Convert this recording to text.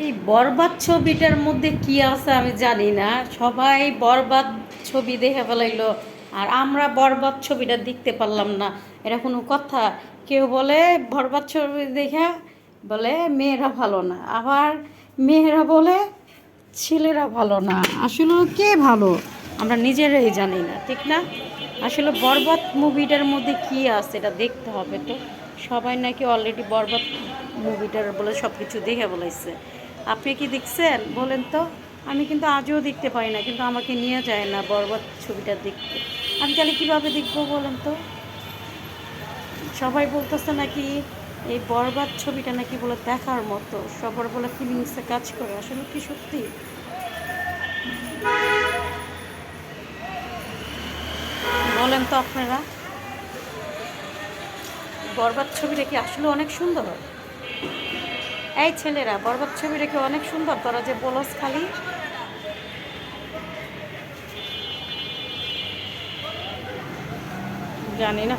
এই বরবাদ ছবিটার মধ্যে কি আছে আমি জানি না, সবাই বরবাদ ছবি দেখে ফেলাইলো আর আমরা বরবাদ ছবিটা দেখতে পারলাম না। এটা কোনো কথা? কেউ বলে বরবাদ ছবি দেখে বলে মেয়েরা ভালো না, আবার মেয়েরা বলে ছেলেরা ভালো না। আসলে কে ভালো আমরা নিজেরাই জানি না, ঠিক না? আসলে বরবাদ মুভিটার মধ্যে কি আছে এটা দেখতে হবে তো। সবাই নাকি অলরেডি বরবাদ মুভিটার বলে সব কিছু দেখে বলাইছে। আপনি কি দেখছেন বলেন তো? আমি কিন্তু আজও দেখতে পাই না, কিন্তু আমাকে নিয়ে যায় না বরবাদ ছবিটা দেখতে। আমি তাহলে কীভাবে দেখবো বলেন তো? সবাই বলতেছে নাকি এই বরবাদ ছবিটা নাকি বলে দেখার মতো, সবার বলে ফিলিংসে কাজ করে। আসলে কি সত্যি? বলেন তো আপনারা, বরবাদ ছবিটা কি আসলে অনেক সুন্দর? এই ছেলেরা, বরবাদ ছবিটা কি অনেক সুন্দর? তোরা যে বলস খালি। জানি না।